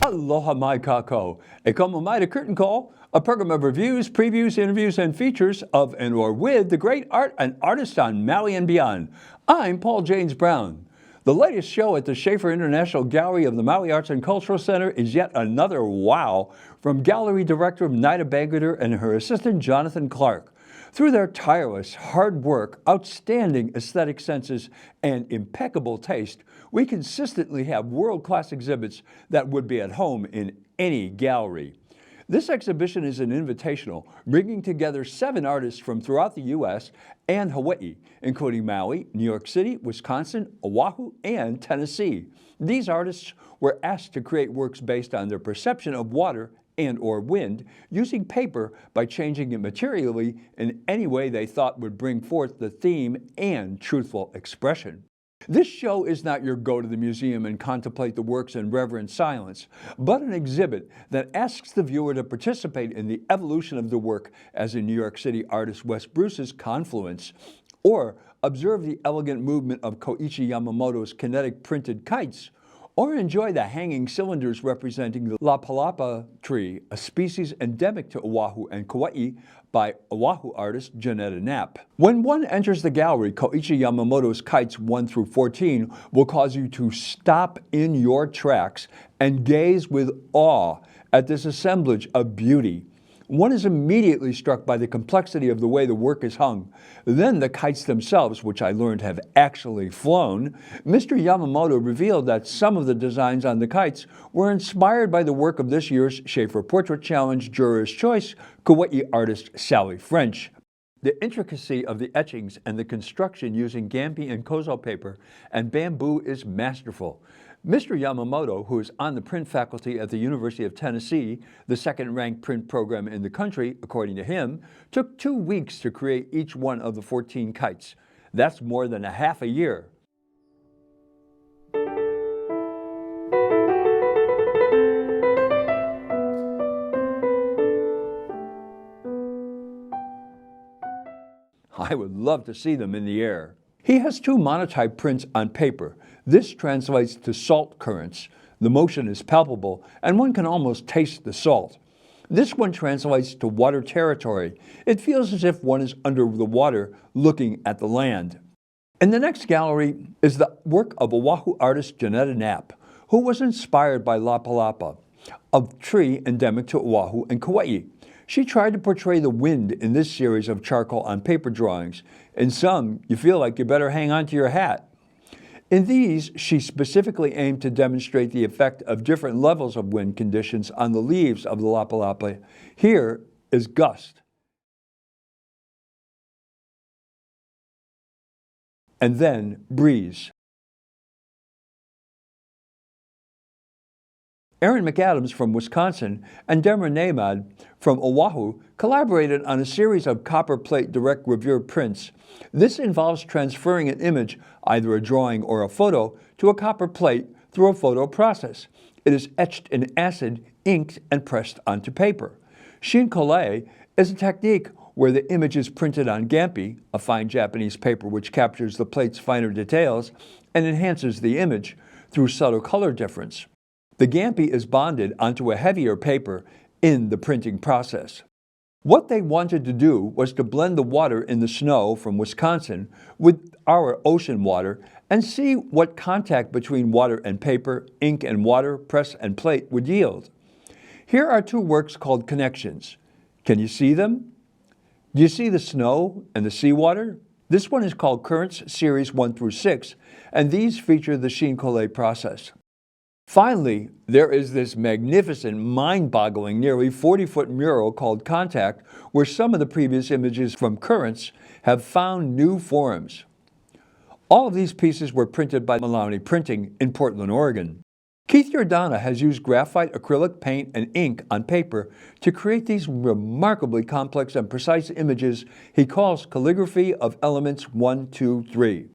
Aloha mai kako. E como mai to Curtain Call, a program of reviews, previews, interviews, and features of and or with the great art and artists on Maui and beyond. I'm Paul James Brown. The latest show at the Schaefer International Gallery of the Maui Arts and Cultural Center is yet another wow from Gallery Director Nida Bangerter and her assistant Jonathan Clark. Through their tireless, hard work, outstanding aesthetic senses, and impeccable taste, we consistently have world-class exhibits that would be at home in any gallery. This exhibition is an invitational, bringing together 7 artists from throughout the US and Hawaii, including Maui, New York City, Wisconsin, Oahu, and Tennessee. These artists were asked to create works based on their perception of water and or wind, using paper by changing it materially in any way they thought would bring forth the theme and truthful expression. This show is not your go to the museum and contemplate the works in reverent silence, but an exhibit that asks the viewer to participate in the evolution of the work, as in New York City artist Wes Bruce's Confluence, or observe the elegant movement of Koichi Yamamoto's kinetic printed kites, or enjoy the hanging cylinders representing the lapalapa tree, a species endemic to Oahu and Kauai, by Oahu artist Janetta Napp. When one enters the gallery, Koichi Yamamoto's kites 1 through 14 will cause you to stop in your tracks and gaze with awe at this assemblage of beauty. One is immediately struck by the complexity of the way the work is hung. Then the kites themselves, which I learned have actually flown. Mr. Yamamoto revealed that some of the designs on the kites were inspired by the work of this year's Schaefer Portrait Challenge Juror's Choice Kauai artist Sally French. The intricacy of the etchings and the construction using gampi and kozo paper and bamboo is masterful. Mr. Yamamoto, who is on the print faculty at the University of Tennessee, the second-ranked print program in the country, according to him, took 2 weeks to create each one of the 14 kites. That's more than a half a year. I would love to see them in the air. He has 2 monotype prints on paper. This translates to salt currents. The motion is palpable, and one can almost taste the salt. This one translates to water territory. It feels as if one is under the water looking at the land. In the next gallery is the work of Oahu artist Janetta Napp, who was inspired by lapalapa, a tree endemic to Oahu and Kauai. She tried to portray the wind in this series of charcoal on paper drawings. In some, you feel like you better hang on to your hat. In these, she specifically aimed to demonstrate the effect of different levels of wind conditions on the leaves of the lapalapa. Here is gust, and then breeze. Erin McAdams from Wisconsin and Deborah Nehmad from Oahu collaborated on a series of copper plate direct gravure prints. This involves transferring an image, either a drawing or a photo, to a copper plate through a photo process. It is etched in acid, inked, and pressed onto paper. Shinkolei is a technique where the image is printed on gampi, a fine Japanese paper which captures the plate's finer details and enhances the image through subtle color difference. The gampi is bonded onto a heavier paper in the printing process. What they wanted to do was to blend the water in the snow from Wisconsin with our ocean water and see what contact between water and paper, ink and water, press and plate would yield. Here are 2 works called Connections. Can you see them? Do you see the snow and the seawater? This one is called Currents Series 1 through 6, and these feature the Shinkolei process. Finally, there is this magnificent, mind-boggling, nearly 40-foot mural called Contact, where some of the previous images from Currents have found new forms. All of these pieces were printed by Maloney Printing in Portland, Oregon. Keith Yurdana has used graphite, acrylic paint, and ink on paper to create these remarkably complex and precise images he calls Calligraphy of Elements 1, 2, 3.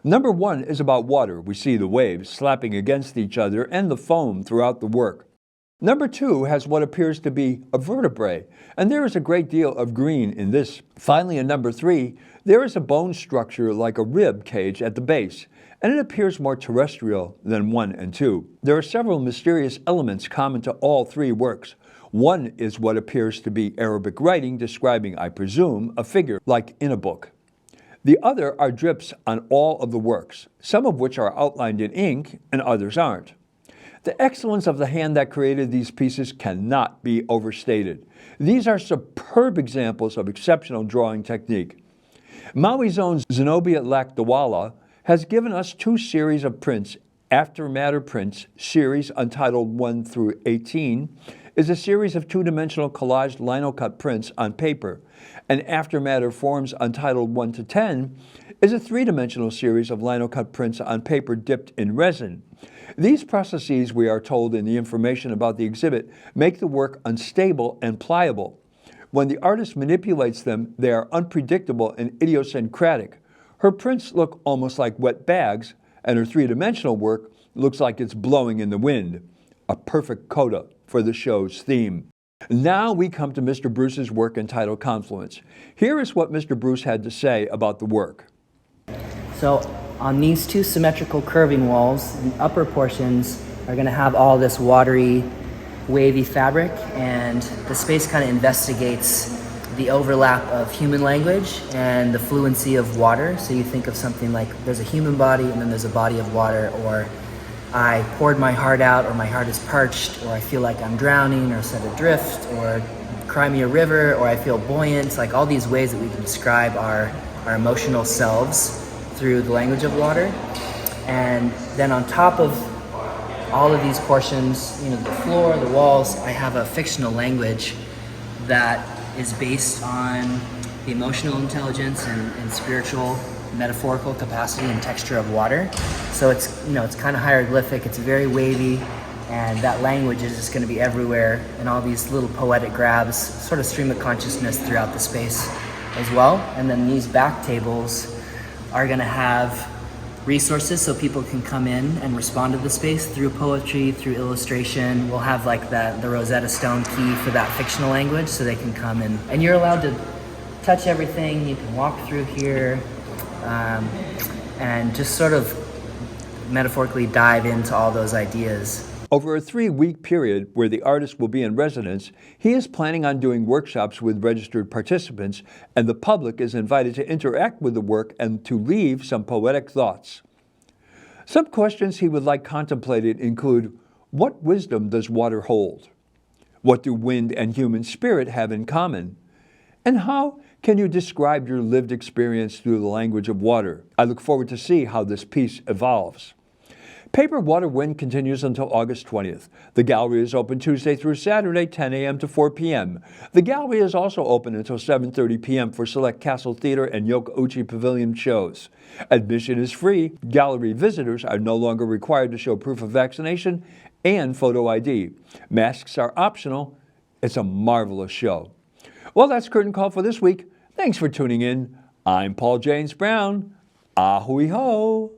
Number 1 is about water. We see the waves slapping against each other and the foam throughout the work. Number 2 has what appears to be a vertebrae, and there is a great deal of green in this. Finally, in number 3, There is a bone structure like a rib cage at the base, and it appears more terrestrial than 1 and 2. There are several mysterious elements common to all three works. One is what appears to be Arabic writing describing, I presume, a figure like in a book. The other are drips on all of the works, some of which are outlined in ink and others aren't. The excellence of the hand that created these pieces cannot be overstated. These are superb examples of exceptional drawing technique. Maui's own Zenobia Lakdawalla has given us 2 series of prints. Aftermatter Prints, series untitled 1 through 18, is a series of 2-dimensional collaged lino-cut prints on paper, and Aftermatter Forms untitled 1 to 10 is a 3-dimensional series of lino-cut prints on paper dipped in resin. These processes, we are told in the information about the exhibit, make the work unstable and pliable. When the artist manipulates them, they are unpredictable and idiosyncratic. Her prints look almost like wet bags, and her 3-dimensional work looks like it's blowing in the wind. A perfect coda for the show's theme. Now we come to Mr. Bruce's work entitled Confluence. Here is what Mr. Bruce had to say about the work. So on these 2 symmetrical curving walls, the upper portions are going to have all this watery, wavy fabric, and the space kind of investigates the overlap of human language and the fluency of water. So you think of something like there's a human body and then there's a body of water, or I poured my heart out, or my heart is parched, or I feel like I'm drowning, or set adrift, or cry me a river, or I feel buoyant. Like all these ways that we can describe our emotional selves through the language of water. And then on top of all of these portions, the floor, the walls, I have a fictional language that is based on the emotional intelligence and spiritual metaphorical capacity and texture of water. So it's kind of hieroglyphic, it's very wavy, and that language is just going to be everywhere, and all these little poetic grabs, sort of stream of consciousness throughout the space as well. And then these back tables are going to have resources so people can come in and respond to the space through poetry, through illustration. We'll have like the Rosetta Stone key for that fictional language, so they can come in. And you're allowed to touch everything. You can walk through here and just sort of metaphorically dive into all those ideas. Over a 3-week period where the artist will be in residence, he is planning on doing workshops with registered participants, and the public is invited to interact with the work and to leave some poetic thoughts. Some questions he would like contemplated include, what wisdom does water hold? What do wind and human spirit have in common? And how can you describe your lived experience through the language of water? I look forward to see how this piece evolves. Paper, Water, Wind continues until August 20th. The gallery is open Tuesday through Saturday, 10 a.m. to 4 p.m. The gallery is also open until 7:30 p.m. for select Castle Theater and Yokkaichi Pavilion shows. Admission is free. Gallery visitors are no longer required to show proof of vaccination and photo ID. Masks are optional. It's a marvelous show. Well, that's Curtain Call for this week. Thanks for tuning in. I'm Paul James Brown. Ahui ho!